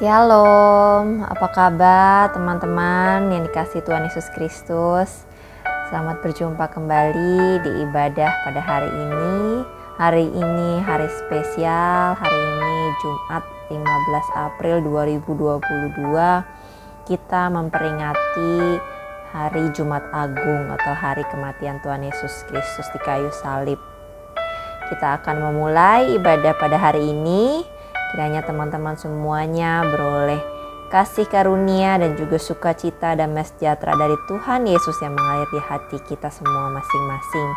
Shalom, apa kabar teman-teman yang dikasihi Tuhan Yesus Kristus? Selamat berjumpa kembali di ibadah pada hari ini. Hari ini hari spesial, hari ini Jumat 15 April 2022. Kita memperingati hari Jumat Agung atau hari kematian Tuhan Yesus Kristus di kayu salib. Kita akan memulai ibadah pada hari ini. Kiranya teman-teman semuanya beroleh kasih karunia dan juga sukacita dan sejahtera dari Tuhan Yesus yang mengalir di hati kita semua masing-masing.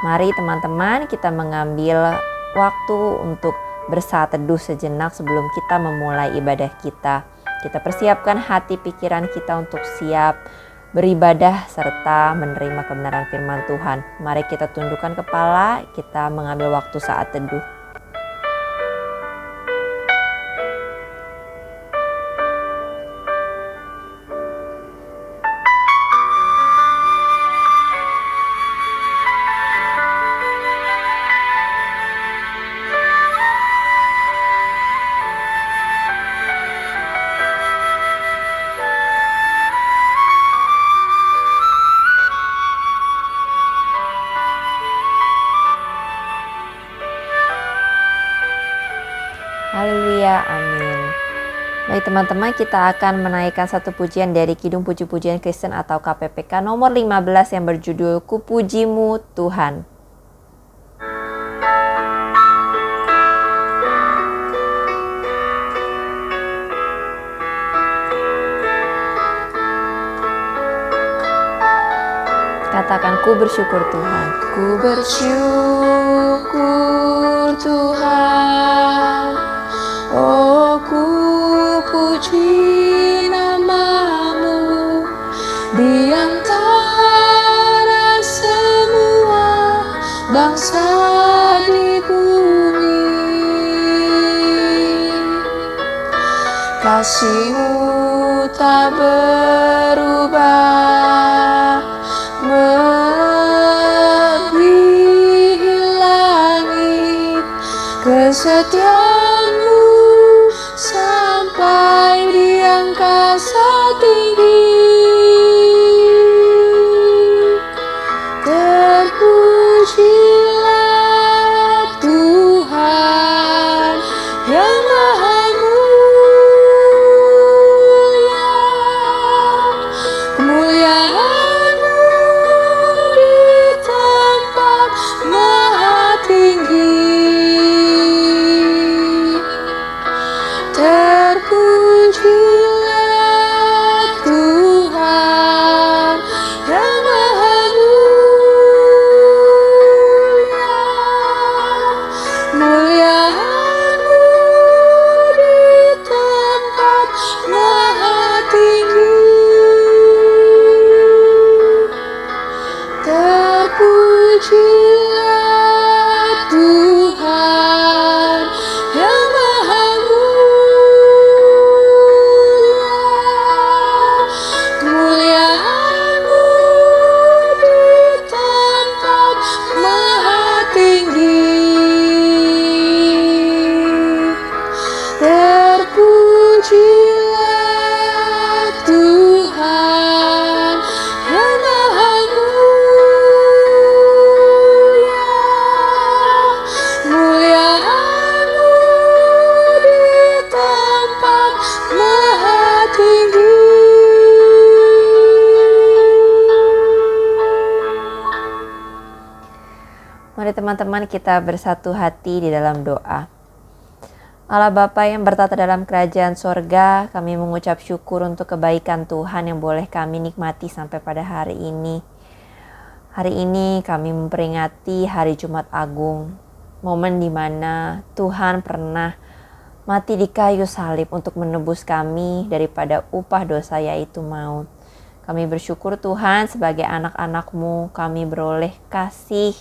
Mari teman-teman kita mengambil waktu untuk bersaat teduh sejenak sebelum kita memulai ibadah kita. Kita persiapkan hati pikiran kita untuk siap beribadah serta menerima kebenaran firman Tuhan. Mari kita tundukkan kepala, kita mengambil waktu saat teduh. Haleluya, amin. Baik teman-teman, kita akan menaikkan satu pujian dari Kidung Puji-Pujian Kristen atau KPPK nomor 15 yang berjudul Ku Pujimu Tuhan. Katakan, ku bersyukur Tuhan. Ku bersyukur Tuhan, oh ku puji namamu di antara semua bangsa di bumi. Kasih-Mu tak berubah, melebihi langit, kesetiaan-Mu sampai di angkasa tinggi. Terpujilah Tuhan yang Maha Mulia, kemuliaan-Mu di tempat maha tinggi. Terpujilah Tuhan yang Maha Mulia, kemuliaan-Mu di tempat maha tinggi. Terpujilah Tuhan yang Maha Mulia, kemuliaan-Mu di tempat maha tinggi. Terpujilah Tuhan yang Maha Mulia, kemuliaan-Mu di tempat maha tinggi. Mari teman-teman kita bersatu hati di dalam doa. Allah Bapa yang bertata dalam kerajaan sorga, kami mengucap syukur untuk kebaikan Tuhan yang boleh kami nikmati sampai pada hari ini. Hari ini kami memperingati hari Jumat Agung, momen di mana Tuhan pernah mati di kayu salib untuk menebus kami daripada upah dosa yaitu maut. Kami bersyukur Tuhan sebagai anak-anak-Mu, kami beroleh kasih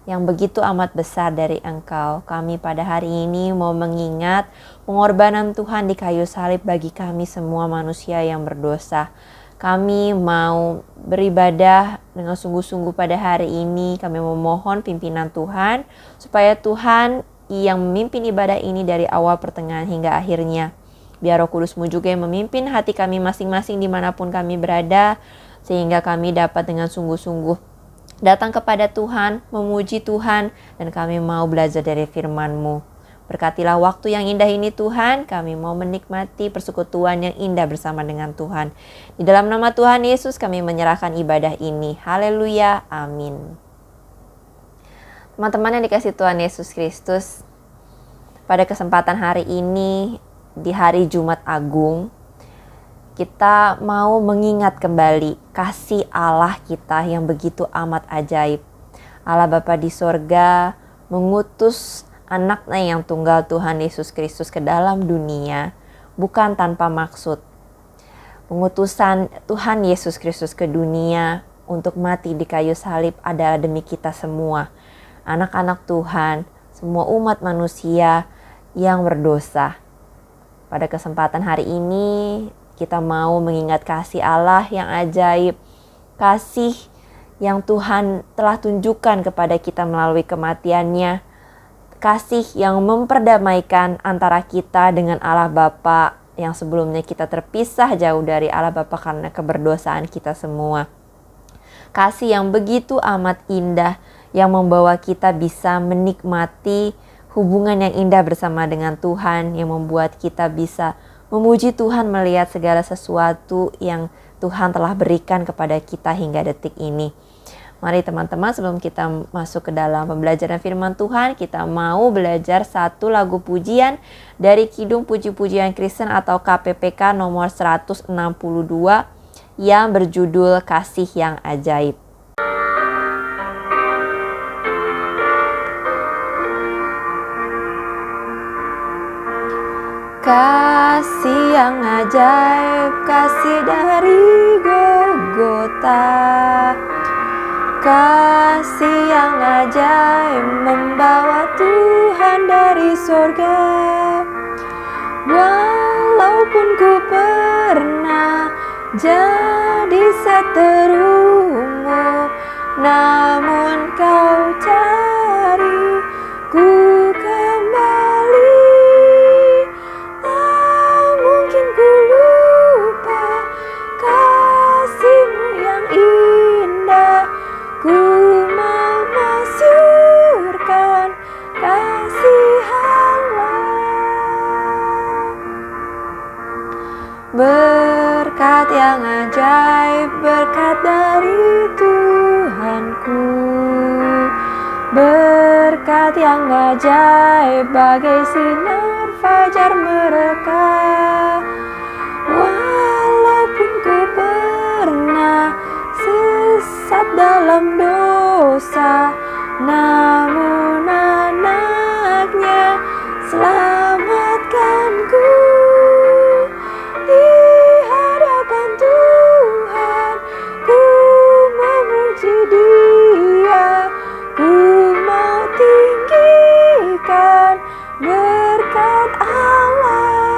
yang begitu amat besar dari Engkau. Kami pada hari ini mau mengingat pengorbanan Tuhan di kayu salib bagi kami semua manusia yang berdosa. Kami mau beribadah dengan sungguh-sungguh pada hari ini. Kami memohon pimpinan Tuhan supaya Tuhan yang memimpin ibadah ini dari awal pertengahan hingga akhirnya Biar Roh Kudus-Mu juga yang memimpin hati kami masing-masing dimanapun kami berada, sehingga kami dapat dengan sungguh-sungguh datang kepada Tuhan, memuji Tuhan, dan kami mau belajar dari firman-Mu. Berkatilah waktu yang indah ini Tuhan, kami mau menikmati persekutuan yang indah bersama dengan Tuhan. Di dalam nama Tuhan Yesus kami menyerahkan ibadah ini. Haleluya, amin. Teman-teman yang dikasihi Tuhan Yesus Kristus, pada kesempatan hari ini, di hari Jumat Agung, kita mau mengingat kembali kasih Allah kita yang begitu amat ajaib. Allah Bapa di sorga mengutus anaknya yang tunggal Tuhan Yesus Kristus ke dalam dunia bukan tanpa maksud. Pengutusan Tuhan Yesus Kristus ke dunia untuk mati di kayu salib adalah demi kita semua, anak-anak Tuhan, semua umat manusia yang berdosa. Pada kesempatan hari ini kita mau mengingat kasih Allah yang ajaib, kasih yang Tuhan telah tunjukkan kepada kita melalui kematiannya, kasih yang memperdamaikan antara kita dengan Allah Bapa yang sebelumnya kita terpisah jauh dari Allah Bapa karena keberdosaan kita semua. Kasih yang begitu amat indah yang membawa kita bisa menikmati hubungan yang indah bersama dengan Tuhan, yang membuat kita bisa memuji Tuhan melihat segala sesuatu yang Tuhan telah berikan kepada kita hingga detik ini. Mari teman-teman, sebelum kita masuk ke dalam pembelajaran firman Tuhan, kita mau belajar satu lagu pujian dari Kidung Puji-Pujian Kristen atau KPPK nomor 162 yang berjudul Kasih yang Ajaib. Kasih yang ajaib, kasih dari Golgota. Kasih yang ajaib membawa Tuhan dari sorga. Walaupun ku pernah jadi seterumu, namun kau cari ku kembali. Tak mungkin ku lupa kasih-Mu yang indah. Ku mau masyurkan kasih Allah. Berkat yang ajaib, berkat dari Tuhanku. Berkat yang ajaib bagai sinar fajar mereka. Walaupun ku pernah sesat dalam dosa, namun anaknya selamatkanku. Di hadapan Tuhan ku memuji Dia, ku mau tinggikan berkat Allah.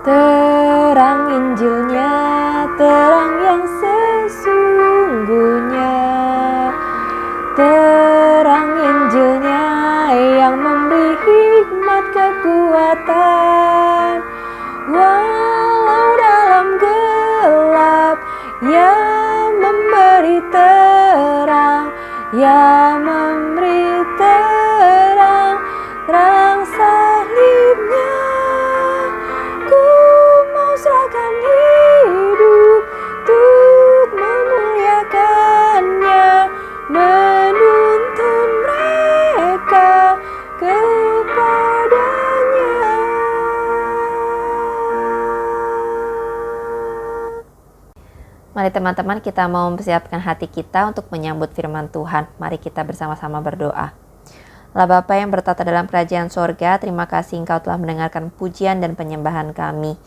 Terang Injilnya, terang yang sesungguhnya. Terang Injilnya yang memberi hikmat kekuatan. Walau dalam gelap, yang memberi terang, yang memberi terang, terang salibnya. Ku mau serahkan hidup untuk memuliakannya, menuntun mereka kepadanya. Mari teman-teman, kita mau mempersiapkan hati kita untuk menyambut firman Tuhan. Mari kita bersama-sama berdoa. Allah Bapa yang bertata dalam kerajaan sorga, terima kasih Engkau telah mendengarkan pujian dan penyembahan kami.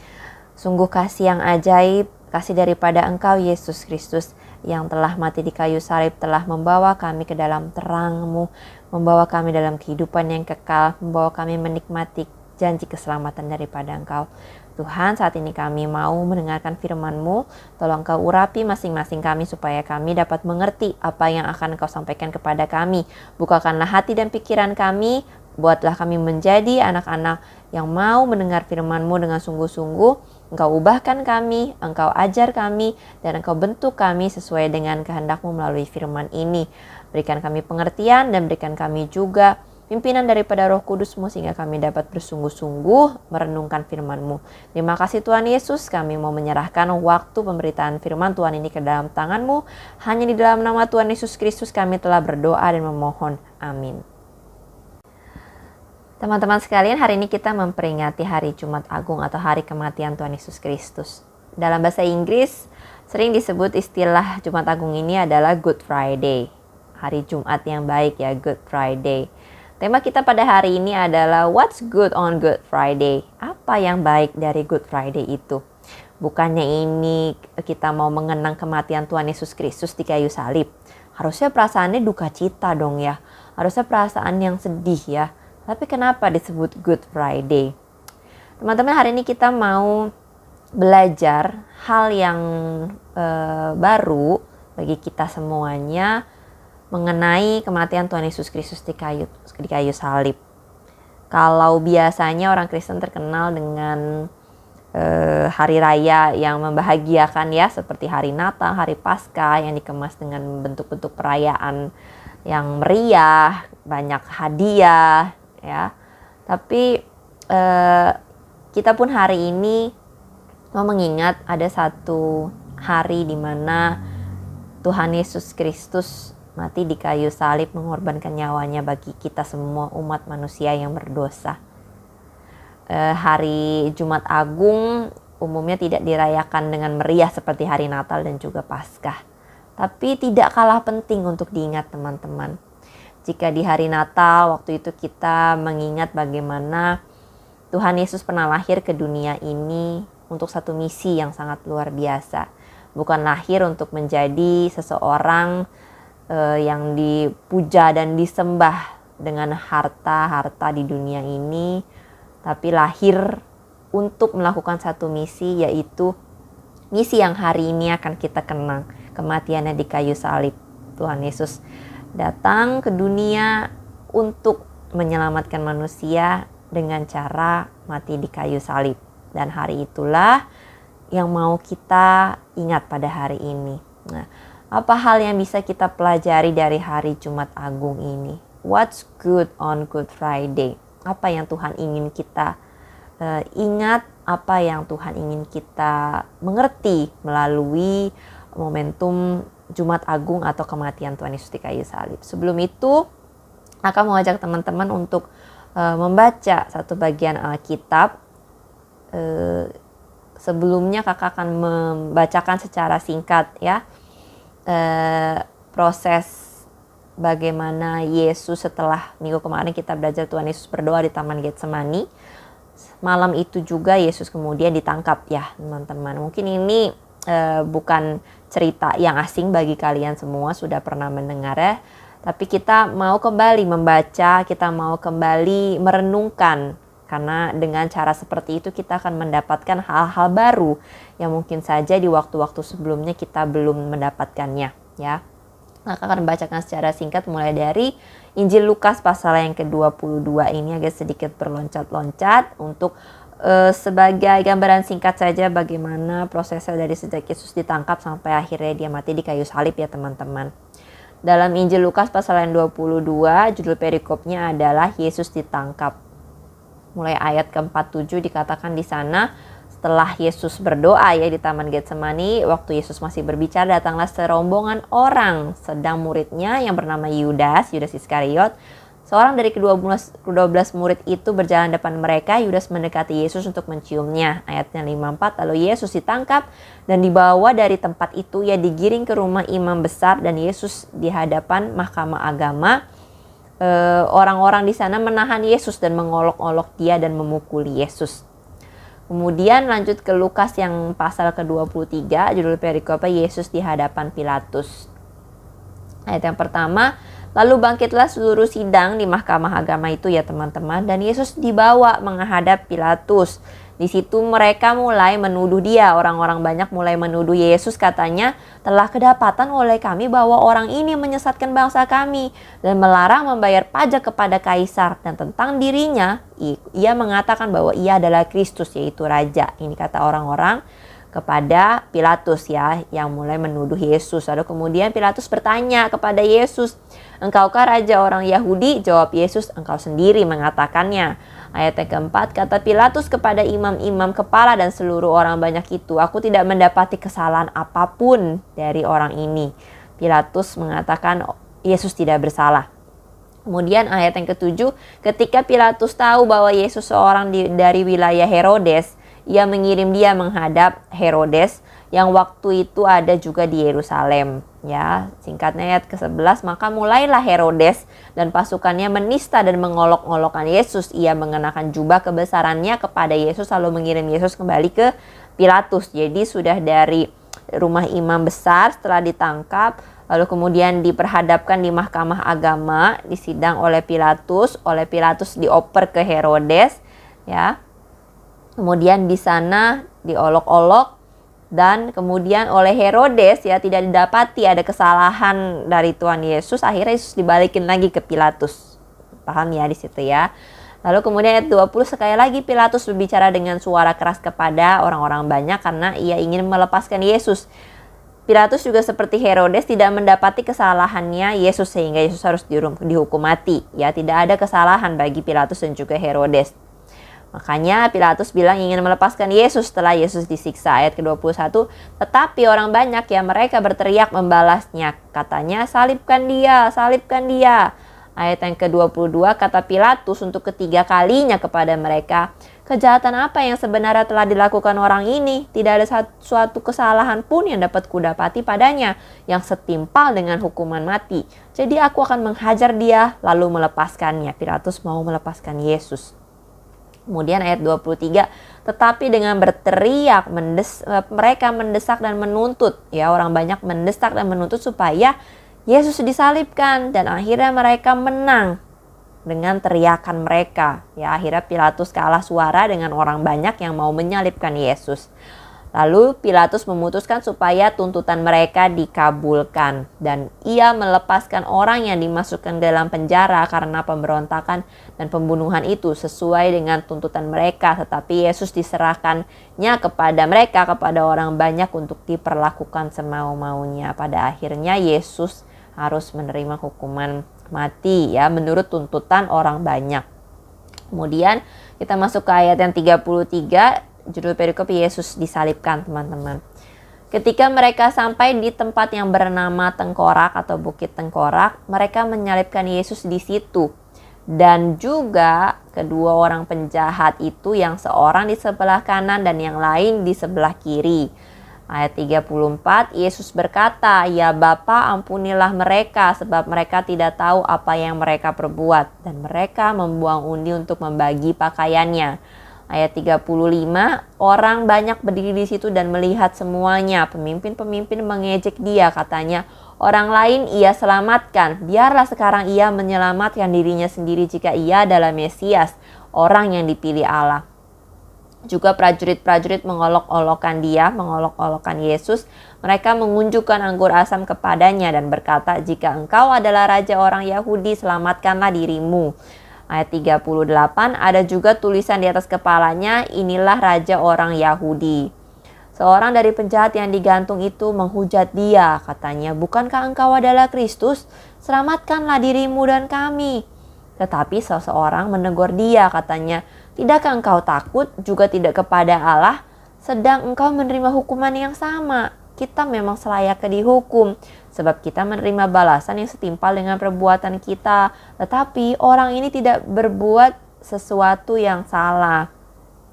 Sungguh kasih yang ajaib, kasih daripada Engkau Yesus Kristus yang telah mati di kayu salib, telah membawa kami ke dalam terang-Mu, membawa kami dalam kehidupan yang kekal, membawa kami menikmati janji keselamatan daripada Engkau. Tuhan, saat ini kami mau mendengarkan firman-Mu. Tolong Kau urapi masing-masing kami supaya kami dapat mengerti apa yang akan Kau sampaikan kepada kami. Bukakanlah hati dan pikiran kami, Buatlah kami menjadi anak-anak yang mau mendengar firman-Mu dengan sungguh-sungguh. Engkau ubahkan kami, Engkau ajar kami, dan Engkau bentuk kami sesuai dengan kehendak-Mu melalui firman ini. Berikan kami pengertian dan berikan kami juga pimpinan daripada Roh Kudus-Mu sehingga kami dapat bersungguh-sungguh merenungkan firman-Mu. Terima kasih Tuhan Yesus, kami mau menyerahkan waktu pemberitaan firman Tuhan ini ke dalam tangan-Mu. Hanya di dalam nama Tuhan Yesus Kristus kami telah berdoa dan memohon. Amin. Teman-teman sekalian, hari ini kita memperingati hari Jumat Agung atau hari kematian Tuhan Yesus Kristus. Dalam bahasa Inggris, sering disebut istilah Jumat Agung ini adalah Good Friday. Hari Jumat yang baik ya, Good Friday. Tema kita pada hari ini adalah What's Good on Good Friday? Apa yang baik dari Good Friday itu? Bukannya ini kita mau mengenang kematian Tuhan Yesus Kristus di kayu salib. Harusnya perasaannya duka cita dong ya. Harusnya perasaan yang sedih ya. Tapi kenapa disebut Good Friday? Teman-teman, hari ini kita mau belajar hal yang baru bagi kita semuanya mengenai kematian Tuhan Yesus Kristus di kayu salib. Kalau biasanya orang Kristen terkenal dengan hari raya yang membahagiakan ya, seperti hari Natal, hari Paskah yang dikemas dengan bentuk-bentuk perayaan yang meriah, banyak hadiah ya. Tapi kita pun hari ini mau mengingat ada satu hari di mana Tuhan Yesus Kristus mati di kayu salib mengorbankan nyawanya bagi kita semua umat manusia yang berdosa. Hari Jumat Agung umumnya tidak dirayakan dengan meriah seperti hari Natal dan juga Paskah. Tapi tidak kalah penting untuk diingat teman-teman. Jika di hari Natal waktu itu kita mengingat bagaimana Tuhan Yesus pernah lahir ke dunia ini untuk satu misi yang sangat luar biasa. Bukan lahir untuk menjadi seseorang yang dipuja dan disembah dengan harta-harta di dunia ini, tapi lahir untuk melakukan satu misi, yaitu misi yang hari ini akan kita kenang, kematiannya di kayu salib. Tuhan Yesus datang ke dunia untuk menyelamatkan manusia dengan cara mati di kayu salib. Dan hari itulah yang mau kita ingat pada hari ini. Nah, apa hal yang bisa kita pelajari dari hari Jumat Agung ini? What's good on Good Friday? Apa yang Tuhan ingin kita ingat? Apa yang Tuhan ingin kita mengerti melalui momentum Jumat Agung atau kematian Tuhan Yesus di kayu salib? Sebelum itu, akan mengajak teman-teman untuk membaca satu bagian Alkitab. Sebelumnya kakak akan membacakan secara singkat ya proses bagaimana Yesus setelah minggu kemarin kita belajar Tuhan Yesus berdoa di Taman Getsemani. Malam itu juga Yesus kemudian ditangkap ya teman-teman. Mungkin ini bukan cerita yang asing bagi kalian semua, sudah pernah mendengar ya. Tapi kita mau kembali membaca, kita mau kembali merenungkan. Karena dengan cara seperti itu kita akan mendapatkan hal-hal baru yang mungkin saja di waktu-waktu sebelumnya kita belum mendapatkannya ya. Maka akan membacakan secara singkat mulai dari Injil Lukas pasal yang ke-22 ini, agak sedikit berloncat-loncat untuk sebagai gambaran singkat saja bagaimana prosesnya dari sejak Yesus ditangkap sampai akhirnya dia mati di kayu salib ya teman-teman. Dalam Injil Lukas pasal yang 22, judul perikopnya adalah Yesus ditangkap. Mulai ayat ke-47 dikatakan di sana, setelah Yesus berdoa ya di Taman Getsemani, waktu Yesus masih berbicara, datanglah serombongan orang, sedang muridnya yang bernama Yudas Iskariot. Seorang dari ke-12 murid itu berjalan depan mereka. Yudas mendekati Yesus untuk menciumnya. Ayatnya 54, lalu Yesus ditangkap dan dibawa dari tempat itu. Ia digiring ke rumah imam besar dan Yesus di hadapan mahkamah agama. Orang-orang di sana menahan Yesus dan mengolok-olok dia dan memukuli Yesus. Kemudian lanjut ke Lukas yang pasal ke-23, judul perikopnya Yesus di hadapan Pilatus. Ayat yang pertama, Lalu bangkitlah seluruh sidang di mahkamah agama itu ya teman-teman, dan Yesus dibawa menghadap Pilatus. Di situ mereka mulai menuduh dia, orang-orang banyak mulai menuduh Yesus, katanya telah kedapatan oleh kami bahwa orang ini menyesatkan bangsa kami dan melarang membayar pajak kepada kaisar, dan tentang dirinya ia mengatakan bahwa ia adalah Kristus, yaitu Raja. Ini kata orang-orang kepada Pilatus ya, yang mulai menuduh Yesus. Lalu kemudian Pilatus bertanya kepada Yesus, "Engkaukah Raja orang Yahudi?" Jawab Yesus, "Engkau sendiri mengatakannya." Ayat yang keempat, kata Pilatus kepada imam-imam kepala dan seluruh orang banyak itu, "Aku tidak mendapati kesalahan apapun dari orang ini." Pilatus mengatakan Yesus tidak bersalah. Kemudian ayat yang ketujuh, ketika Pilatus tahu bahwa Yesus seorang dari wilayah Herodes, ia mengirim dia menghadap Herodes yang waktu itu ada juga di Yerusalem. Ya, singkatnya ayat ke-11, maka mulailah Herodes dan pasukannya menista dan mengolok-olokkan Yesus. Ia mengenakan jubah kebesarannya kepada Yesus lalu mengirim Yesus kembali ke Pilatus. Jadi sudah dari rumah imam besar setelah ditangkap, lalu kemudian diperhadapkan di mahkamah agama, disidang oleh Pilatus dioper ke Herodes, ya. Kemudian di sana diolok-olok, dan kemudian oleh Herodes ya tidak didapati ada kesalahan dari Tuhan Yesus. Akhirnya Yesus dibalikin lagi ke Pilatus. Paham ya di situ ya. Lalu kemudian ayat 20, sekali lagi Pilatus berbicara dengan suara keras kepada orang-orang banyak karena ia ingin melepaskan Yesus. Pilatus juga seperti Herodes tidak mendapati kesalahannya Yesus sehingga Yesus harus dihukum mati. Ya, tidak ada kesalahan bagi Pilatus dan juga Herodes. Makanya Pilatus bilang ingin melepaskan Yesus setelah Yesus disiksa. Ayat ke-21, tetapi orang banyak ya mereka berteriak membalasnya. Katanya, salibkan dia, salibkan dia. Ayat yang ke-22, kata Pilatus untuk ketiga kalinya kepada mereka, kejahatan apa yang sebenarnya telah dilakukan orang ini? Tidak ada suatu kesalahan pun yang dapat kudapati padanya yang setimpal dengan hukuman mati. Jadi aku akan menghajar dia lalu melepaskannya. Pilatus mau melepaskan Yesus. Kemudian ayat 23, tetapi dengan berteriak mereka mendesak dan menuntut, ya, orang banyak mendesak dan menuntut supaya Yesus disalibkan, dan akhirnya mereka menang dengan teriakan mereka. Ya, akhirnya Pilatus kalah suara dengan orang banyak yang mau menyalibkan Yesus. Lalu Pilatus memutuskan supaya tuntutan mereka dikabulkan, dan ia melepaskan orang yang dimasukkan dalam penjara karena pemberontakan dan pembunuhan itu sesuai dengan tuntutan mereka. Tetapi Yesus diserahkannya kepada mereka, kepada orang banyak untuk diperlakukan semau-maunya. Pada akhirnya Yesus harus menerima hukuman mati ya menurut tuntutan orang banyak. Kemudian kita masuk ke ayat yang 33. Judul perikop Yesus disalibkan, teman-teman. Ketika mereka sampai di tempat yang bernama Tengkorak atau Bukit Tengkorak, mereka menyalibkan Yesus di situ. Dan juga kedua orang penjahat itu, yang seorang di sebelah kanan dan yang lain di sebelah kiri. Ayat 34, Yesus berkata, "Ya Bapa, ampunilah mereka sebab mereka tidak tahu apa yang mereka perbuat." Dan mereka membuang undi untuk membagi pakaiannya. Ayat 35, orang banyak berdiri di situ dan melihat semuanya. Pemimpin-pemimpin mengejek dia, katanya, "Orang lain ia selamatkan, biarlah sekarang ia menyelamatkan dirinya sendiri jika ia adalah Mesias, orang yang dipilih Allah." Juga prajurit-prajurit mengolok-olokkan dia, mengolok-olokkan Yesus. Mereka mengunjukkan anggur asam kepadanya dan berkata, "Jika engkau adalah raja orang Yahudi, selamatkanlah dirimu." Ayat 38, ada juga tulisan di atas kepalanya, "Inilah raja orang Yahudi." Seorang dari penjahat yang digantung itu menghujat dia, katanya, "Bukankah engkau adalah Kristus? Selamatkanlah dirimu dan kami." Tetapi seseorang menegur dia, katanya, "Tidakkah engkau takut juga tidak kepada Allah, sedang engkau menerima hukuman yang sama? Kita memang selayaknya dihukum, sebab kita menerima balasan yang setimpal dengan perbuatan kita. Tetapi orang ini tidak berbuat sesuatu yang salah."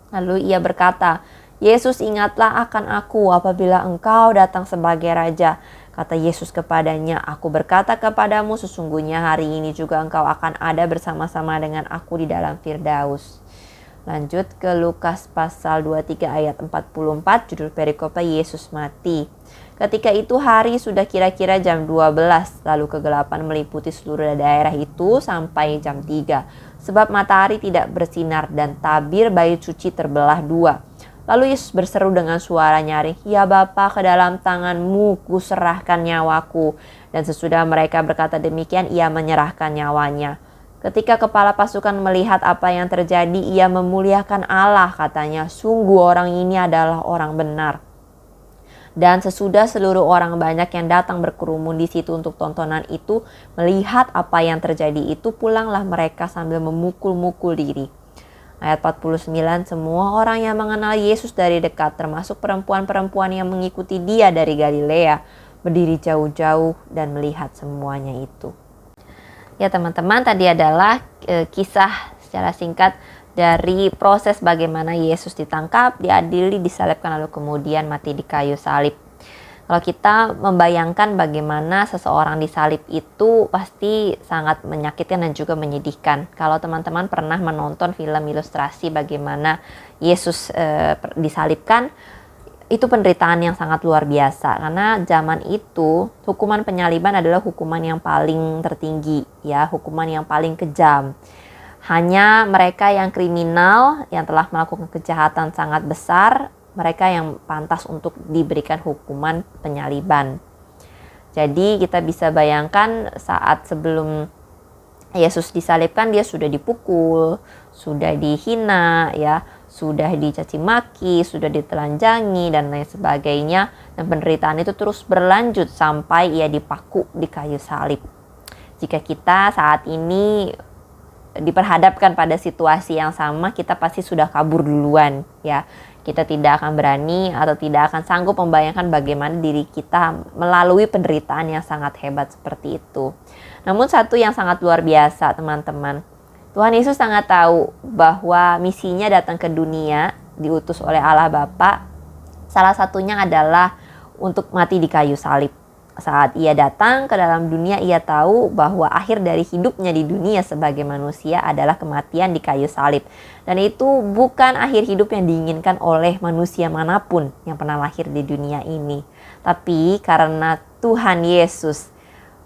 Lalu ia berkata, "Yesus, ingatlah akan aku apabila engkau datang sebagai raja." Kata Yesus kepadanya, "Aku berkata kepadamu, sesungguhnya hari ini juga engkau akan ada bersama-sama dengan aku di dalam Firdaus." Lanjut ke Lukas pasal 23 ayat 44, judul perikopnya Yesus mati. Ketika itu hari sudah kira-kira jam 12, lalu kegelapan meliputi seluruh daerah itu sampai jam 3. Sebab matahari tidak bersinar dan tabir bait suci terbelah dua. Lalu Yesus berseru dengan suara nyaring, "Ya Bapa, ke dalam tangan-Mu kuserahkan nyawaku." Dan sesudah mereka berkata demikian, ia menyerahkan nyawanya. Ketika kepala pasukan melihat apa yang terjadi, ia memuliakan Allah, katanya, "Sungguh orang ini adalah orang benar." Dan sesudah seluruh orang banyak yang datang berkerumun di situ untuk tontonan itu melihat apa yang terjadi itu, pulanglah mereka sambil memukul-mukul diri. Ayat 49, semua orang yang mengenal Yesus dari dekat, termasuk perempuan-perempuan yang mengikuti Dia dari Galilea, berdiri jauh-jauh dan melihat semuanya itu. Ya teman-teman, tadi adalah kisah secara singkat dari proses bagaimana Yesus ditangkap, diadili, disalibkan, lalu kemudian mati di kayu salib. Kalau kita membayangkan bagaimana seseorang disalib itu pasti sangat menyakitkan dan juga menyedihkan. Kalau teman-teman pernah menonton film ilustrasi bagaimana Yesus disalibkan, itu penderitaan yang sangat luar biasa. Karena zaman itu hukuman penyaliban adalah hukuman yang paling tertinggi, ya, hukuman yang paling kejam. Hanya mereka yang kriminal, yang telah melakukan kejahatan sangat besar, mereka yang pantas untuk diberikan hukuman penyaliban. Jadi kita bisa bayangkan saat sebelum Yesus disalibkan, dia sudah dipukul, sudah dihina, ya, sudah dicaci maki, sudah ditelanjangi dan lain sebagainya. Dan penderitaan itu terus berlanjut sampai ia dipaku di kayu salib. Jika kita saat ini diperhadapkan pada situasi yang sama, kita pasti sudah kabur duluan, ya. Kita tidak akan berani atau tidak akan sanggup membayangkan bagaimana diri kita melalui penderitaan yang sangat hebat seperti itu. Namun satu yang sangat luar biasa, teman-teman. Tuhan Yesus sangat tahu bahwa misinya datang ke dunia, diutus oleh Allah Bapa. Salah satunya adalah untuk mati di kayu salib. Saat ia datang ke dalam dunia, ia tahu bahwa akhir dari hidupnya di dunia sebagai manusia adalah kematian di kayu salib. Dan itu bukan akhir hidup yang diinginkan oleh manusia manapun yang pernah lahir di dunia ini. Tapi karena Tuhan Yesus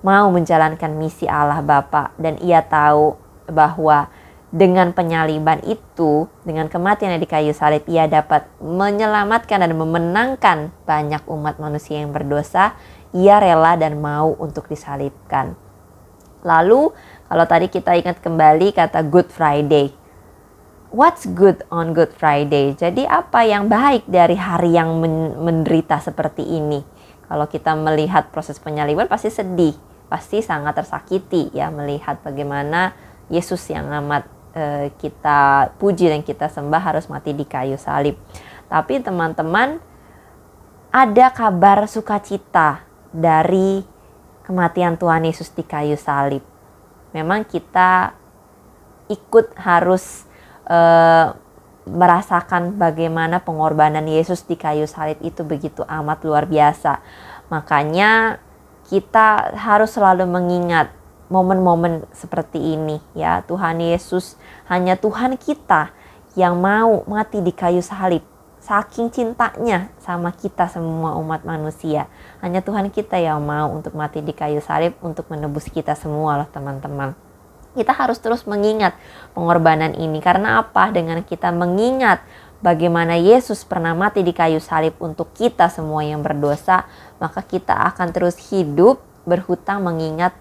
mau menjalankan misi Allah Bapa, dan ia tahu bahwa dengan penyaliban itu, dengan kematian di kayu salib, ia dapat menyelamatkan dan memenangkan banyak umat manusia yang berdosa. Ia rela dan mau untuk disalibkan. Lalu kalau tadi kita ingat kembali kata Good Friday. What's good on Good Friday? Jadi apa yang baik dari hari yang menderita seperti ini? Kalau kita melihat proses penyaliban pasti sedih, pasti sangat tersakiti, ya, melihat bagaimana Yesus yang amat kita puji dan kita sembah harus mati di kayu salib. Tapi teman-teman, ada kabar sukacita dari kematian Tuhan Yesus di kayu salib. Memang kita ikut harus merasakan bagaimana pengorbanan Yesus di kayu salib itu begitu amat luar biasa. Makanya kita harus selalu mengingat momen-momen seperti ini, ya. Tuhan Yesus, hanya Tuhan kita yang mau mati di kayu salib. Saking cintanya sama kita semua umat manusia. Hanya Tuhan kita yang mau untuk mati di kayu salib untuk menebus kita semua loh teman-teman. Kita harus terus mengingat pengorbanan ini. Karena apa? Dengan kita mengingat bagaimana Yesus pernah mati di kayu salib untuk kita semua yang berdosa, maka kita akan terus hidup berhutang mengingat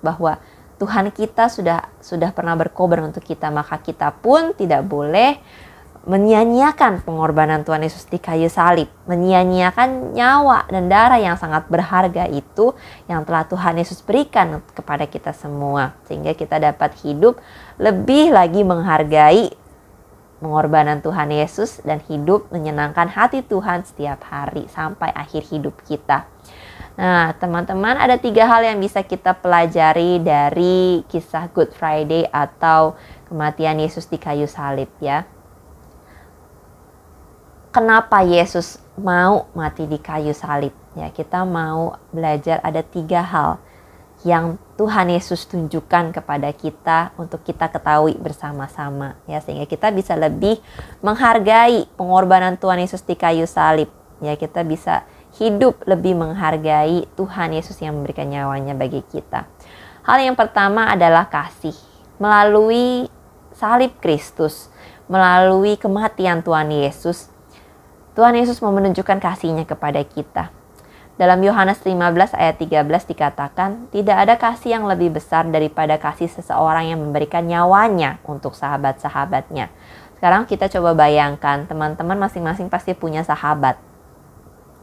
bahwa Tuhan kita sudah pernah berkorban untuk kita. Maka kita pun tidak boleh menyia-nyiakan pengorbanan Tuhan Yesus di kayu salib, menyia-nyiakan nyawa dan darah yang sangat berharga itu yang telah Tuhan Yesus berikan kepada kita semua, sehingga kita dapat hidup lebih lagi menghargai pengorbanan Tuhan Yesus dan hidup menyenangkan hati Tuhan setiap hari sampai akhir hidup kita. Nah, teman-teman, ada 3 hal yang bisa kita pelajari dari kisah Good Friday atau kematian Yesus di kayu salib, ya. Kenapa Yesus mau mati di kayu salib? Ya, kita mau belajar ada 3 hal yang Tuhan Yesus tunjukkan kepada kita untuk kita ketahui bersama-sama, ya, sehingga kita bisa lebih menghargai pengorbanan Tuhan Yesus di kayu salib. Ya, kita bisa hidup lebih menghargai Tuhan Yesus yang memberikan nyawanya bagi kita. Hal yang pertama adalah kasih. Melalui salib Kristus, melalui kematian Tuhan Yesus mau menunjukkan kasih-Nya kepada kita. Dalam Yohanes 15 ayat 13 dikatakan, tidak ada kasih yang lebih besar daripada kasih seseorang yang memberikan nyawanya untuk sahabat-sahabatnya. Sekarang kita coba bayangkan, teman-teman masing-masing pasti punya sahabat.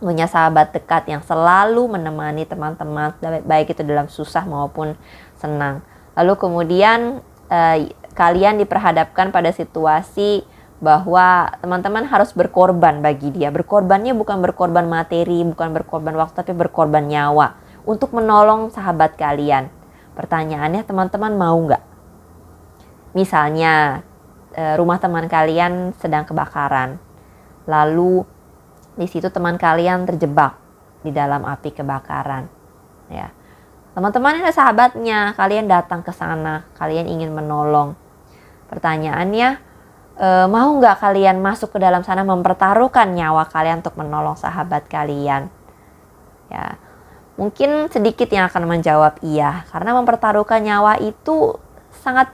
Punya sahabat dekat yang selalu menemani teman-teman, baik itu dalam susah maupun senang. Lalu kemudian kalian diperhadapkan pada situasi bahwa teman-teman harus berkorban bagi dia. Berkorbannya bukan berkorban materi, bukan berkorban waktu, tapi berkorban nyawa untuk menolong sahabat kalian. Pertanyaannya, teman-teman mau nggak? Misalnya rumah teman kalian sedang kebakaran, lalu di situ teman kalian terjebak di dalam api kebakaran. Ya, teman-teman ini sahabatnya, kalian datang ke sana, kalian ingin menolong. Pertanyaannya, mau nggak kalian masuk ke dalam sana mempertaruhkan nyawa kalian untuk menolong sahabat kalian? Ya, mungkin sedikit yang akan menjawab iya, karena mempertaruhkan nyawa itu sangat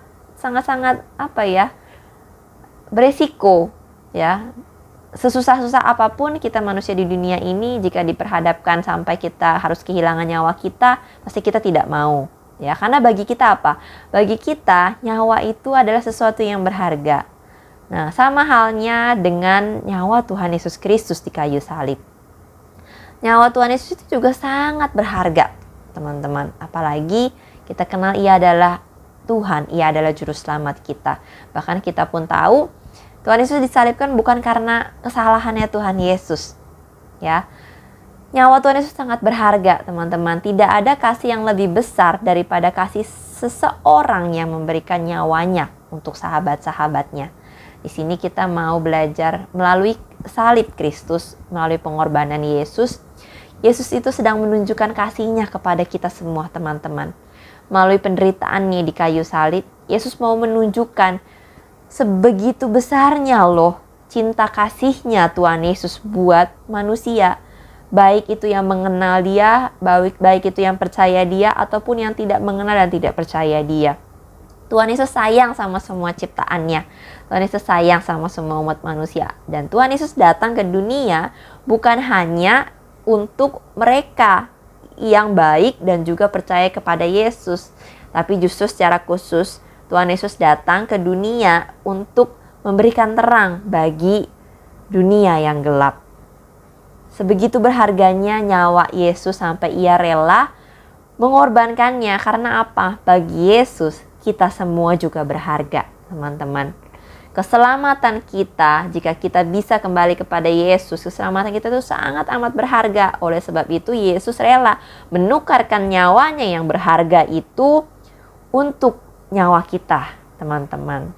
beresiko, ya. Sesusah-susah apapun kita manusia di dunia ini, jika diperhadapkan sampai kita harus kehilangan nyawa kita, pasti kita tidak mau, ya. Karena bagi kita apa? Bagi kita nyawa itu adalah sesuatu yang berharga. Nah, sama halnya dengan nyawa Tuhan Yesus Kristus di kayu salib. Nyawa Tuhan Yesus itu juga sangat berharga, teman-teman. Apalagi kita kenal Ia adalah Tuhan, Ia adalah juru selamat kita. Bahkan kita pun tahu Tuhan Yesus disalibkan bukan karena kesalahannya Tuhan Yesus, ya. Nyawa Tuhan Yesus sangat berharga, teman-teman. Tidak ada kasih yang lebih besar daripada kasih seseorang yang memberikan nyawanya untuk sahabat-sahabatnya. Di sini kita mau belajar melalui salib Kristus, melalui pengorbanan Yesus. Yesus itu sedang menunjukkan kasih-Nya kepada kita semua, teman-teman. Melalui penderitaan-Nya di kayu salib, Yesus mau menunjukkan sebegitu besarnya loh cinta kasih-Nya Tuhan Yesus buat manusia. Baik itu yang mengenal Dia, baik itu yang percaya Dia, ataupun yang tidak mengenal dan tidak percaya Dia. Tuhan Yesus sayang sama semua ciptaannya. Tuhan Yesus sayang sama semua umat manusia. Dan Tuhan Yesus datang ke dunia bukan hanya untuk mereka yang baik dan juga percaya kepada Yesus. Tapi justru secara khusus Tuhan Yesus datang ke dunia untuk memberikan terang bagi dunia yang gelap. Sebegitu berharganya nyawa Yesus sampai Ia rela mengorbankannya. Karena apa? Bagi Yesus kita semua juga berharga, teman-teman. Keselamatan kita, jika kita bisa kembali kepada Yesus, keselamatan kita itu sangat amat berharga. Oleh sebab itu Yesus rela menukarkan nyawanya yang berharga itu untuk nyawa kita, teman-teman.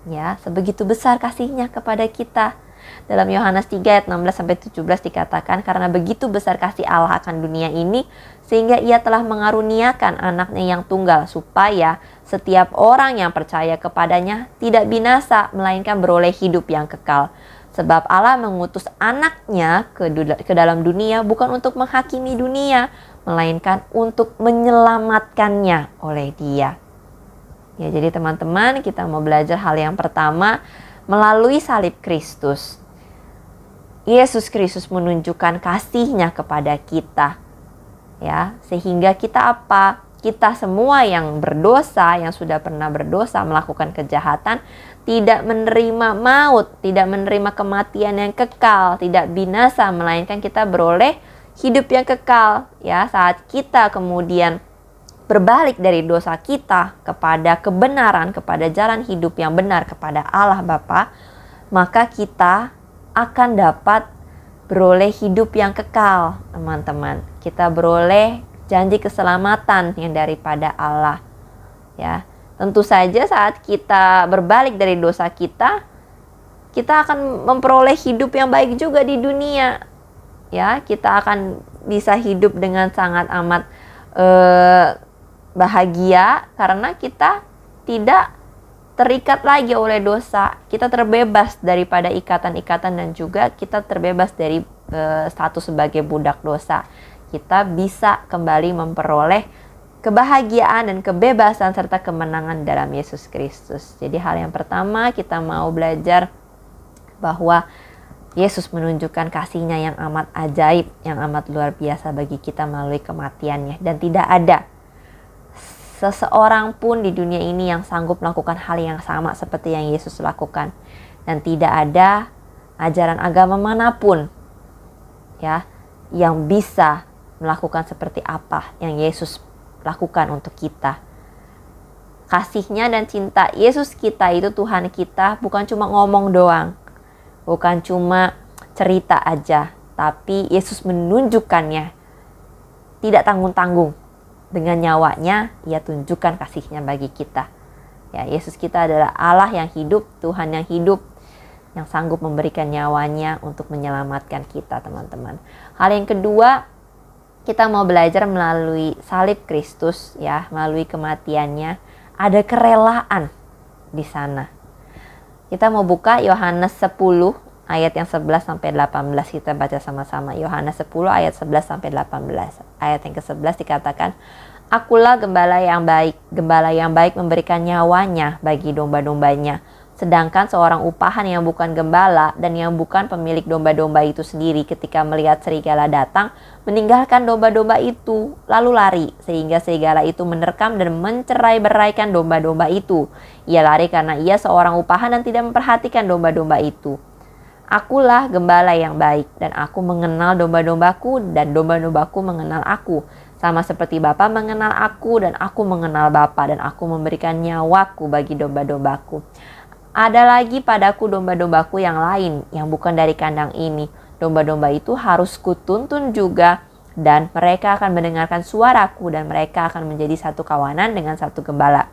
Ya, sebegitu besar kasih-Nya kepada kita. Dalam Yohanes 3 ayat 16-17 dikatakan, karena begitu besar kasih Allah akan dunia ini, sehingga Ia telah mengaruniakan anaknya yang tunggal, supaya setiap orang yang percaya kepadanya tidak binasa, melainkan beroleh hidup yang kekal. Sebab Allah mengutus anaknya ke dalam dunia bukan untuk menghakimi dunia, melainkan untuk menyelamatkannya oleh Dia. Ya, jadi teman-teman, kita mau belajar hal yang pertama melalui salib Kristus. Yesus Kristus menunjukkan kasih-Nya kepada kita. Ya, sehingga kita apa? Kita semua yang berdosa, yang sudah pernah berdosa, melakukan kejahatan, tidak menerima maut, tidak menerima kematian yang kekal, tidak binasa, melainkan kita beroleh hidup yang kekal. Ya, saat kita kemudian berbalik dari dosa kita kepada kebenaran, kepada jalan hidup yang benar, kepada Allah Bapa, maka kita akan dapat beroleh hidup yang kekal, teman-teman. Kita beroleh janji keselamatan yang daripada Allah. Ya, tentu saja saat kita berbalik dari dosa kita akan memperoleh hidup yang baik juga di dunia. Ya, kita akan bisa hidup dengan sangat amat bahagia karena kita tidak terikat lagi oleh dosa. Kita terbebas daripada ikatan-ikatan dan juga kita terbebas dari status sebagai budak dosa. Kita bisa kembali memperoleh kebahagiaan dan kebebasan serta kemenangan dalam Yesus Kristus. Jadi hal yang pertama kita mau belajar bahwa Yesus menunjukkan kasih-Nya yang amat ajaib, yang amat luar biasa bagi kita melalui kematian-Nya. Dan tidak ada seseorang pun di dunia ini yang sanggup melakukan hal yang sama seperti yang Yesus lakukan. Dan tidak ada ajaran agama manapun ya yang bisa melakukan seperti apa yang Yesus lakukan untuk kita. Kasih-Nya dan cinta Yesus kita itu, Tuhan kita, bukan cuma ngomong doang, bukan cuma cerita aja, tapi Yesus menunjukkannya tidak tanggung-tanggung. Dengan nyawanya Ia tunjukkan kasih-Nya bagi kita. Ya, Yesus kita adalah Allah yang hidup, Tuhan yang hidup, yang sanggup memberikan nyawanya untuk menyelamatkan kita, teman-teman. Hal yang kedua, kita mau belajar melalui salib Kristus, ya, melalui kematiannya, ada kerelaan di sana. Kita mau buka Yohanes 10 ayat yang 11 sampai 18, kita baca sama-sama. Yohanes 10 ayat 11 sampai 18. Ayat yang ke-11 dikatakan, "Akulah gembala yang baik. Gembala yang baik memberikan nyawanya bagi domba-dombanya. Sedangkan seorang upahan yang bukan gembala dan yang bukan pemilik domba-domba itu sendiri ketika melihat serigala datang, meninggalkan domba-domba itu, lalu lari, sehingga serigala itu menerkam dan mencerai-beraikan domba-domba itu. Ia lari karena ia seorang upahan dan tidak memperhatikan domba-domba itu. Akulah gembala yang baik, dan aku mengenal domba-dombaku, dan domba-dombaku mengenal aku. Sama seperti Bapa mengenal aku, dan aku mengenal Bapa, dan aku memberikan nyawaku bagi domba-dombaku. Ada lagi padaku domba-dombaku yang lain, yang bukan dari kandang ini. Domba-domba itu harus kutuntun juga, dan mereka akan mendengarkan suaraku, dan mereka akan menjadi satu kawanan dengan satu gembala.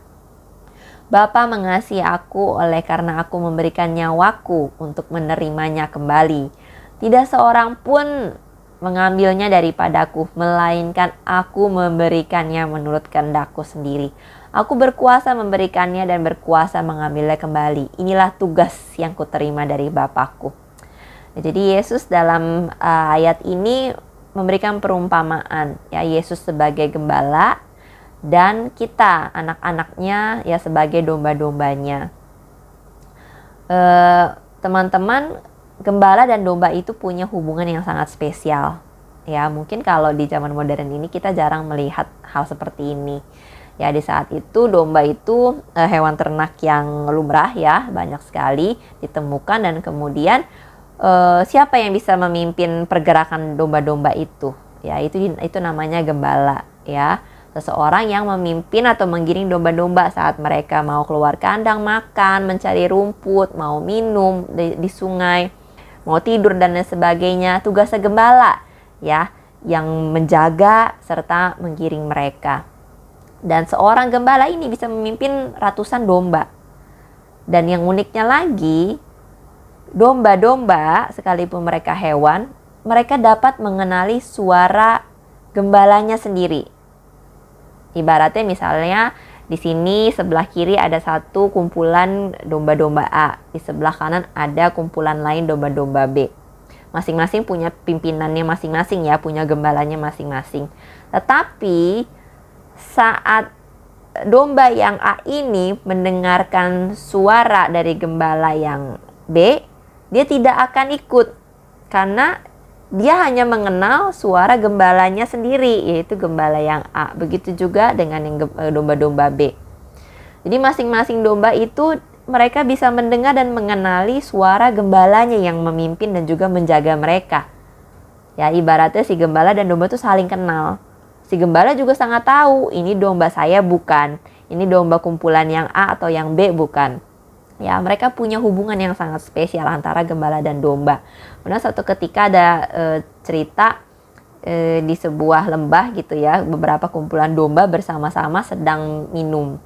Bapa mengasihi aku oleh karena aku memberikan nyawaku untuk menerimanya kembali. Tidak seorang pun mengambilnya daripadaku, melainkan aku memberikannya menurut kehendakku sendiri. Aku berkuasa memberikannya dan berkuasa mengambilnya kembali. Inilah tugas yang kuterima dari Bapakku." Jadi Yesus dalam ayat ini memberikan perumpamaan, ya, Yesus sebagai gembala dan kita anak-anaknya ya sebagai domba-dombanya. Teman-teman, gembala dan domba itu punya hubungan yang sangat spesial. Ya, mungkin kalau di zaman modern ini kita jarang melihat hal seperti ini. Ya, di saat itu domba itu hewan ternak yang lumrah, ya, banyak sekali ditemukan, dan kemudian siapa yang bisa memimpin pergerakan domba-domba itu? Ya, itu namanya gembala, ya. Seseorang yang memimpin atau menggiring domba-domba saat mereka mau keluar kandang, makan, mencari rumput, mau minum di sungai, mau tidur dan lain sebagainya. Tugasnya gembala, ya, yang menjaga serta menggiring mereka. Dan seorang gembala ini bisa memimpin ratusan domba. Dan yang uniknya lagi, domba-domba sekalipun mereka hewan, mereka dapat mengenali suara gembalanya sendiri. Ibaratnya misalnya di sini sebelah kiri ada satu kumpulan domba-domba A, di sebelah kanan ada kumpulan lain domba-domba B. Masing-masing punya pimpinannya masing-masing, ya, punya gembalanya masing-masing. Tetapi saat domba yang A ini mendengarkan suara dari gembala yang B, dia tidak akan ikut karena dia hanya mengenal suara gembalanya sendiri, yaitu gembala yang A. Begitu juga dengan yang domba-domba B. Jadi masing-masing domba itu mereka bisa mendengar dan mengenali suara gembalanya yang memimpin dan juga menjaga mereka. Ya, ibaratnya si gembala dan domba itu saling kenal. Si gembala juga sangat tahu, ini domba saya bukan, ini domba kumpulan yang A atau yang B bukan. Ya, mereka punya hubungan yang sangat spesial antara gembala dan domba. Benar, suatu ketika ada cerita di sebuah lembah gitu, ya, beberapa kumpulan domba bersama-sama sedang minum.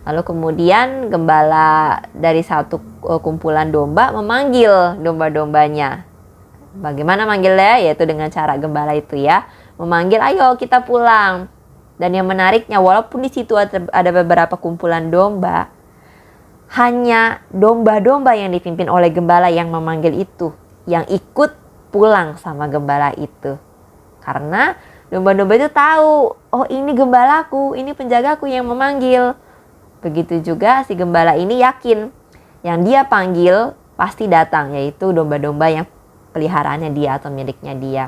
Lalu kemudian gembala dari satu kumpulan domba memanggil domba-dombanya. Bagaimana manggilnya? Yaitu dengan cara gembala itu, ya, memanggil, "Ayo kita pulang." Dan yang menariknya, walaupun di situ ada beberapa kumpulan domba, hanya domba-domba yang dipimpin oleh gembala yang memanggil itu, yang ikut pulang sama gembala itu. Karena domba-domba itu tahu, oh ini gembalaku, ini penjagaku yang memanggil. Begitu juga si gembala ini yakin yang dia panggil pasti datang, yaitu domba-domba yang peliharaannya dia atau miliknya dia.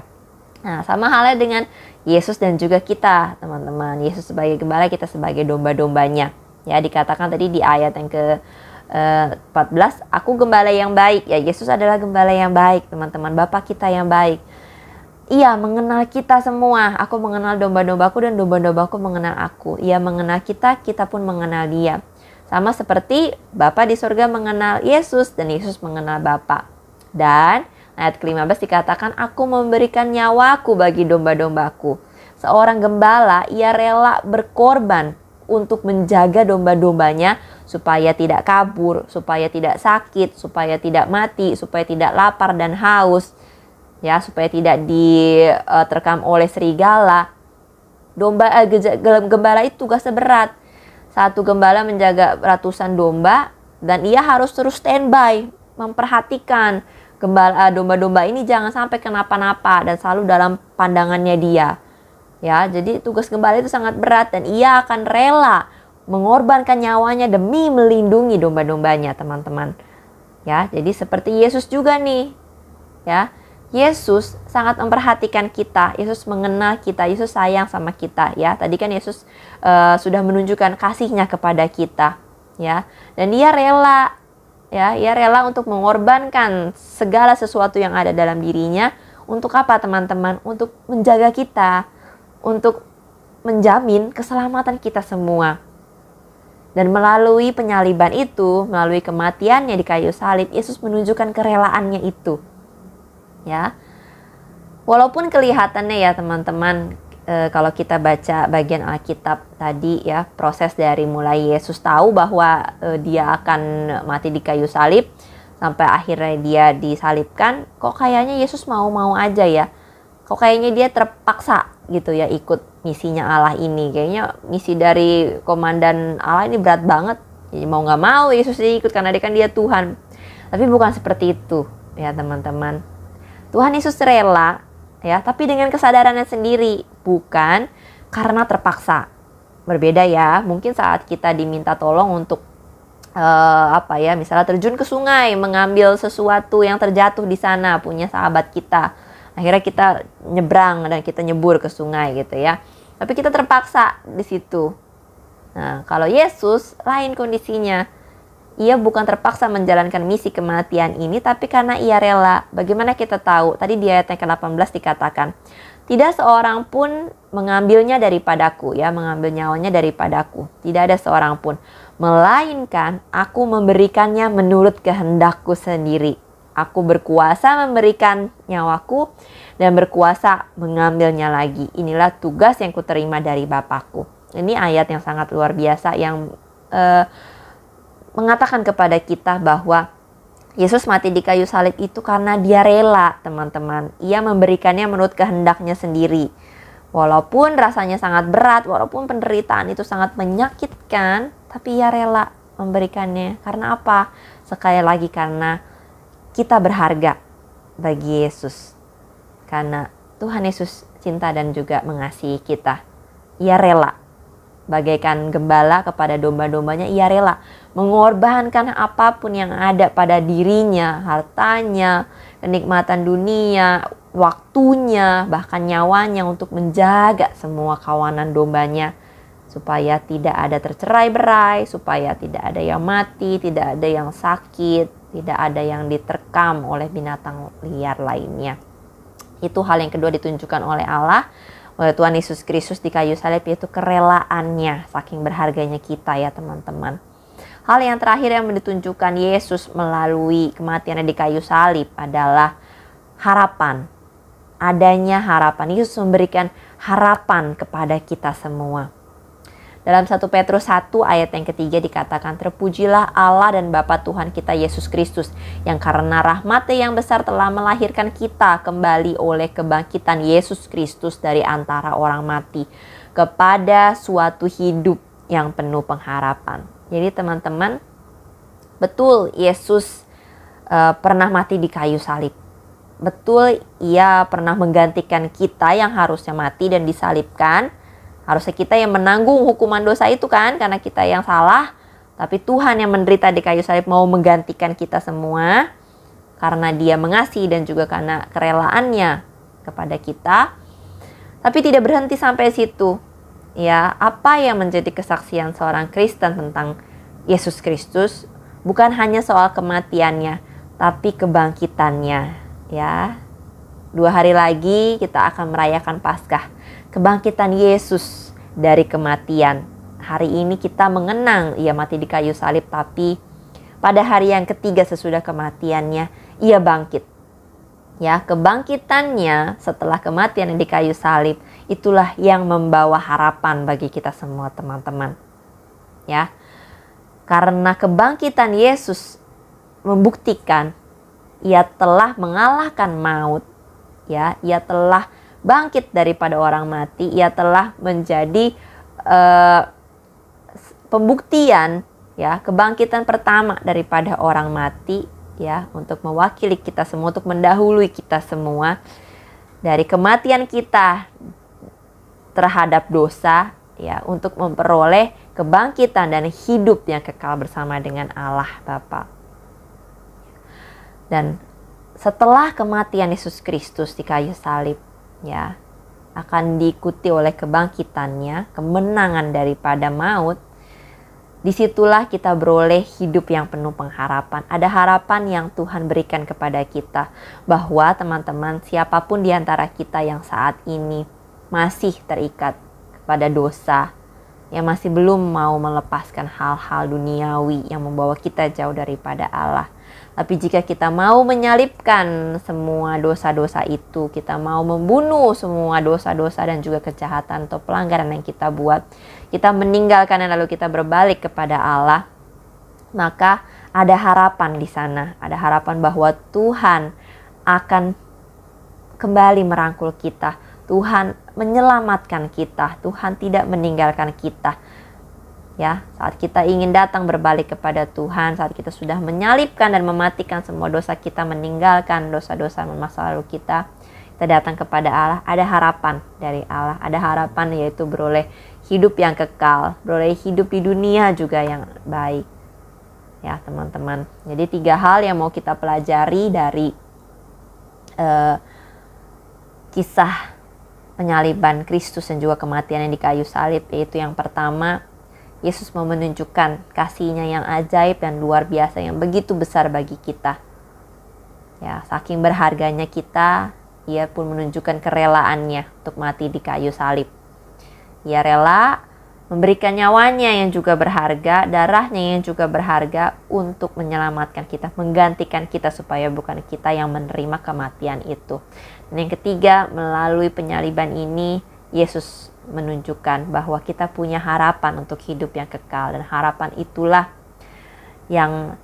Nah, sama halnya dengan Yesus dan juga kita, teman-teman. Yesus sebagai gembala, kita sebagai domba-dombanya. Ya, dikatakan tadi di ayat yang ke 14, aku gembala yang baik. Ya, Yesus adalah gembala yang baik, teman-teman. Bapa kita yang baik. Ia mengenal kita semua. Aku mengenal domba-dombaku dan domba-dombaku mengenal aku. Ia mengenal kita, kita pun mengenal dia. Sama seperti Bapa di surga mengenal Yesus dan Yesus mengenal Bapa. Dan ayat ke-15 dikatakan, aku memberikan nyawaku bagi domba-dombaku. Seorang gembala, ia rela berkorban untuk menjaga domba-dombanya supaya tidak kabur, supaya tidak sakit, supaya tidak mati, supaya tidak lapar dan haus. Ya, supaya tidak diterkam oleh serigala. Gembala itu tugasnya berat. Satu gembala menjaga ratusan domba dan ia harus terus standby, memperhatikan domba-domba ini jangan sampai kenapa-napa dan selalu dalam pandangannya dia. Ya, jadi tugas gembala itu sangat berat dan ia akan rela mengorbankan nyawanya demi melindungi domba-dombanya, teman-teman. Ya, jadi seperti Yesus juga nih. Ya, Yesus sangat memperhatikan kita. Yesus mengenal kita. Yesus sayang sama kita. Ya, tadi kan Yesus sudah menunjukkan kasihnya kepada kita. Ya, dan dia rela. Ya, ia rela untuk mengorbankan segala sesuatu yang ada dalam dirinya. Untuk apa, teman-teman? Untuk menjaga kita, untuk menjamin keselamatan kita semua. Dan melalui penyaliban itu, melalui kematiannya di kayu salib, Yesus menunjukkan kerelaannya itu. Ya, walaupun kelihatannya ya teman-teman, kalau kita baca bagian Alkitab tadi ya, proses dari mulai Yesus tahu bahwa dia akan mati di kayu salib sampai akhirnya dia disalibkan, kok kayaknya Yesus mau-mau aja ya. Kok kayaknya dia terpaksa gitu ya ikut misinya Allah ini. Kayaknya misi dari komandan Allah ini berat banget. Jadi mau gak mau Yesus ikut karena dia Tuhan. Tapi bukan seperti itu ya teman-teman. Tuhan Yesus rela ya, tapi dengan kesadarannya sendiri, bukan karena terpaksa. Berbeda ya, mungkin saat kita diminta tolong untuk misalnya terjun ke sungai, mengambil sesuatu yang terjatuh di sana, punya sahabat kita. Akhirnya kita nyebrang dan kita nyebur ke sungai gitu ya. Tapi kita terpaksa di situ. Nah, kalau Yesus lain kondisinya. Ia bukan terpaksa menjalankan misi kematian ini, tapi karena ia rela. Bagaimana kita tahu? Tadi di ayat yang ke-18 dikatakan, tidak seorang pun mengambilnya daripadaku, ya, mengambil nyawanya daripadaku. Tidak ada seorang pun. Melainkan aku memberikannya menurut kehendakku sendiri. Aku berkuasa memberikan nyawaku dan berkuasa mengambilnya lagi. Inilah tugas yang kuterima dari Bapakku. Ini ayat yang sangat luar biasa yang mengatakan kepada kita bahwa Yesus mati di kayu salib itu karena dia rela, teman-teman. Ia memberikannya menurut kehendaknya sendiri. Walaupun rasanya sangat berat, walaupun penderitaan itu sangat menyakitkan, tapi ia rela memberikannya. Karena apa? Sekali lagi karena kita berharga bagi Yesus. Karena Tuhan Yesus cinta dan juga mengasihi kita. Ia rela. Bagaikan gembala kepada domba-dombanya, ia rela mengorbankan apapun yang ada pada dirinya, hartanya, kenikmatan dunia, waktunya, bahkan nyawanya untuk menjaga semua kawanan dombanya supaya tidak ada tercerai-berai, supaya tidak ada yang mati, tidak ada yang sakit, tidak ada yang diterkam oleh binatang liar lainnya. Itu hal yang kedua ditunjukkan oleh Allah, oleh Tuhan Yesus Kristus di kayu salib, yaitu kerelaannya, saking berharganya kita ya teman-teman. Hal yang terakhir yang ditunjukkan Yesus melalui kematiannya di kayu salib adalah harapan. Adanya harapan. Yesus memberikan harapan kepada kita semua. Dalam 1 Petrus 1 ayat yang ketiga dikatakan, terpujilah Allah dan Bapa Tuhan kita Yesus Kristus, yang karena rahmat-Nya yang besar telah melahirkan kita kembali oleh kebangkitan Yesus Kristus dari antara orang mati kepada suatu hidup yang penuh pengharapan. Jadi teman-teman, betul Yesus pernah mati di kayu salib. betul ia pernah menggantikan kita yang harusnya mati dan disalibkan. Harusnya kita yang menanggung hukuman dosa itu kan, karena kita yang salah. Tapi Tuhan yang menderita di kayu salib mau menggantikan kita semua. Karena dia mengasihi dan juga karena kerelaannya kepada kita. Tapi tidak berhenti sampai situ. Ya, apa yang menjadi kesaksian seorang Kristen tentang Yesus Kristus bukan hanya soal kematiannya, tapi kebangkitannya. Ya, 2 hari lagi kita akan merayakan Paskah, kebangkitan Yesus dari kematian. Hari ini kita mengenang ia mati di kayu salib, tapi pada hari yang ketiga sesudah kematiannya ia bangkit. Ya, kebangkitannya setelah kematian di kayu salib itulah yang membawa harapan bagi kita semua, teman-teman. Ya. Karena kebangkitan Yesus membuktikan ia telah mengalahkan maut, ya, ia telah bangkit daripada orang mati, ia telah menjadi pembuktian, ya, kebangkitan pertama daripada orang mati, ya, untuk mewakili kita semua, untuk mendahului kita semua dari kematian kita terhadap dosa, ya, untuk memperoleh kebangkitan dan hidup yang kekal bersama dengan Allah Bapa. Dan setelah kematian Yesus Kristus di kayu salib, ya, akan diikuti oleh kebangkitannya, kemenangan daripada maut. Disitulah kita beroleh hidup yang penuh pengharapan. Ada harapan yang Tuhan berikan kepada kita, bahwa teman-teman, siapapun di antara kita yang saat ini masih terikat kepada dosa, yang masih belum mau melepaskan hal-hal duniawi yang membawa kita jauh daripada Allah. Tapi jika kita mau menyalibkan semua dosa-dosa itu, kita mau membunuh semua dosa-dosa dan juga kejahatan atau pelanggaran yang kita buat, kita meninggalkan dan lalu kita berbalik kepada Allah, maka ada harapan di sana. Ada harapan bahwa Tuhan akan kembali merangkul kita. Tuhan menyelamatkan kita. Tuhan tidak meninggalkan kita. Ya, saat kita ingin datang berbalik kepada Tuhan, saat kita sudah menyalibkan dan mematikan semua dosa kita, meninggalkan dosa-dosa masa lalu kita datang kepada Allah, ada harapan dari Allah. Ada harapan, yaitu beroleh hidup yang kekal, beroleh hidup di dunia juga yang baik. Ya, teman-teman. Jadi 3 hal yang mau kita pelajari dari kisah penyaliban Kristus dan juga kematian yang di kayu salib, yaitu yang pertama, Yesus mau menunjukkan kasih-Nya yang ajaib dan luar biasa yang begitu besar bagi kita. Ya, saking berharganya kita, Ia pun menunjukkan kerelaannya untuk mati di kayu salib. Ia rela memberikan nyawanya yang juga berharga, darahnya yang juga berharga untuk menyelamatkan kita, menggantikan kita supaya bukan kita yang menerima kematian itu. Dan yang ketiga, melalui penyaliban ini, Yesus menunjukkan bahwa kita punya harapan untuk hidup yang kekal, dan harapan itulah yang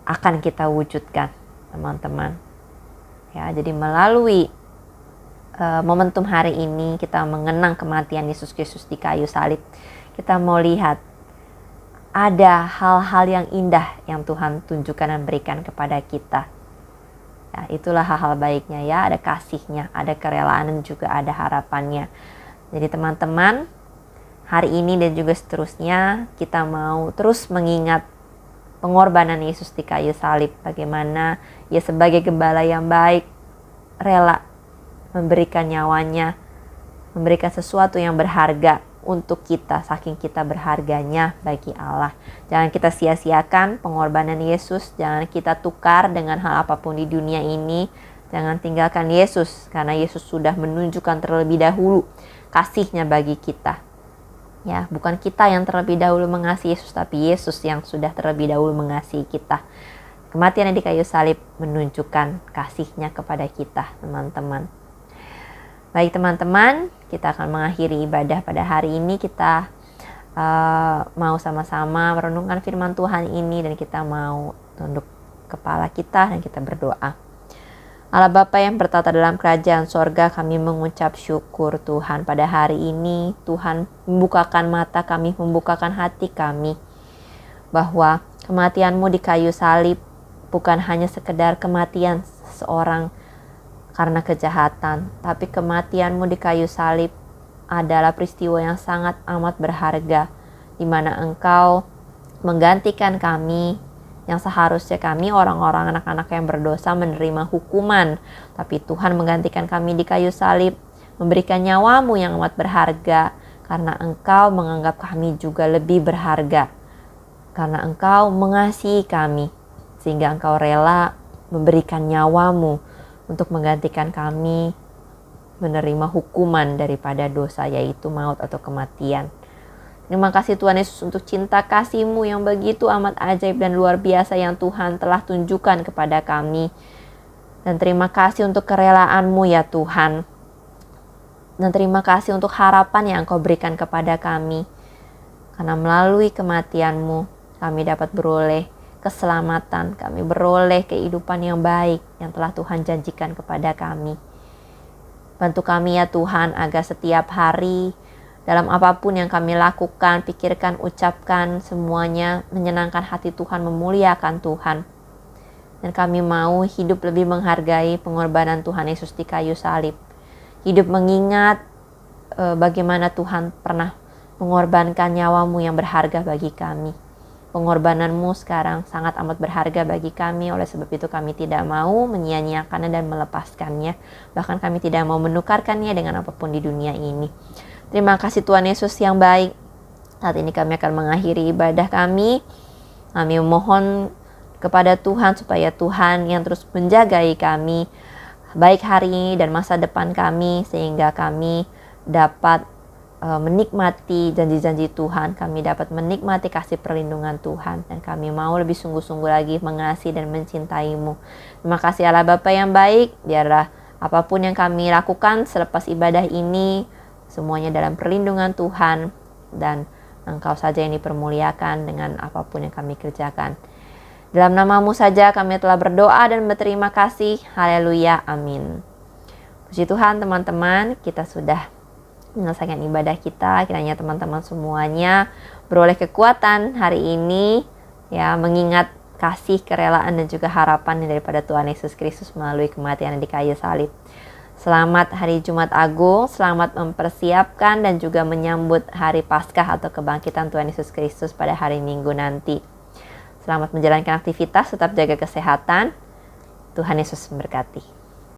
akan kita wujudkan, teman-teman. Ya, jadi melalui momentum hari ini kita mengenang kematian Yesus Kristus di kayu salib, kita mau lihat ada hal-hal yang indah yang Tuhan tunjukkan dan berikan kepada kita. Ya, itulah hal-hal baiknya, ya, ada kasih-Nya, ada kerelaan dan juga ada harapannya. Jadi teman-teman, hari ini dan juga seterusnya kita mau terus mengingat pengorbanan Yesus di kayu salib. Bagaimana Ia sebagai gembala yang baik rela memberikan nyawanya, memberikan sesuatu yang berharga untuk kita, saking kita berharganya bagi Allah. Jangan kita sia-siakan pengorbanan Yesus, jangan kita tukar dengan hal apapun di dunia ini. Jangan tinggalkan Yesus, karena Yesus sudah menunjukkan terlebih dahulu kasih-Nya bagi kita. Ya, bukan kita yang terlebih dahulu mengasihi Yesus, tapi Yesus yang sudah terlebih dahulu mengasihi kita. Kematian di kayu salib menunjukkan kasih-Nya kepada kita, teman-teman. Baik teman-teman, kita akan mengakhiri ibadah pada hari ini. Kita mau sama-sama merenungkan firman Tuhan ini, dan kita mau tunduk kepala kita dan kita berdoa. Allah Bapa yang bertata dalam kerajaan sorga, kami mengucap syukur Tuhan pada hari ini. Tuhan membukakan mata kami, membukakan hati kami, bahwa kematian-Mu di kayu salib bukan hanya sekedar kematian seorang karena kejahatan, tapi kematian-Mu di kayu salib adalah peristiwa yang sangat amat berharga, di mana Engkau menggantikan kami yang seharusnya kami orang-orang anak-anak yang berdosa menerima hukuman, tapi Tuhan menggantikan kami di kayu salib, memberikan nyawa-Mu yang amat berharga, karena Engkau menganggap kami juga lebih berharga, karena Engkau mengasihi kami, sehingga Engkau rela memberikan nyawa-Mu untuk menggantikan kami menerima hukuman daripada dosa, yaitu maut atau kematian. Terima kasih Tuhan Yesus untuk cinta kasih-Mu yang begitu amat ajaib dan luar biasa yang Tuhan telah tunjukkan kepada kami. Dan terima kasih untuk kerelaan-Mu ya Tuhan. Dan terima kasih untuk harapan yang Engkau berikan kepada kami. Karena melalui kematian-Mu kami dapat beroleh keselamatan, kami beroleh kehidupan yang baik yang telah Tuhan janjikan kepada kami. Bantu kami ya Tuhan agar setiap hari dalam apapun yang kami lakukan, pikirkan, ucapkan, semuanya menyenangkan hati Tuhan, memuliakan Tuhan. Dan kami mau hidup lebih menghargai pengorbanan Tuhan Yesus di kayu salib. Hidup mengingat bagaimana Tuhan pernah mengorbankan nyawa-Mu yang berharga bagi kami. Pengorbanan-Mu sekarang sangat amat berharga bagi kami, oleh sebab itu kami tidak mau menyia-nyiakannya dan melepaskannya. Bahkan kami tidak mau menukarkannya dengan apapun di dunia ini. Terima kasih Tuhan Yesus yang baik. Saat ini kami akan mengakhiri ibadah kami. Kami memohon kepada Tuhan supaya Tuhan yang terus menjagai kami, baik hari ini dan masa depan kami, sehingga kami dapat menikmati janji-janji Tuhan, kami dapat menikmati kasih perlindungan Tuhan, dan kami mau lebih sungguh-sungguh lagi mengasihi dan mencintai-Mu. Terima kasih Allah Bapa yang baik, biarlah apapun yang kami lakukan selepas ibadah ini, semuanya dalam perlindungan Tuhan, dan Engkau saja yang dipermuliakan dengan apapun yang kami kerjakan. Dalam nama-Mu saja kami telah berdoa dan berterima kasih. Haleluya, amin. Puji Tuhan teman-teman, kita sudah menyelesaikan ibadah kita. Kiranya teman-teman semuanya beroleh kekuatan hari ini, ya, mengingat kasih, kerelaan dan juga harapan daripada Tuhan Yesus Kristus melalui kematian di kayu salib. Selamat hari Jumat Agung, selamat mempersiapkan dan juga menyambut hari Paskah atau kebangkitan Tuhan Yesus Kristus pada hari Minggu nanti. Selamat menjalankan aktivitas, tetap jaga kesehatan. Tuhan Yesus memberkati.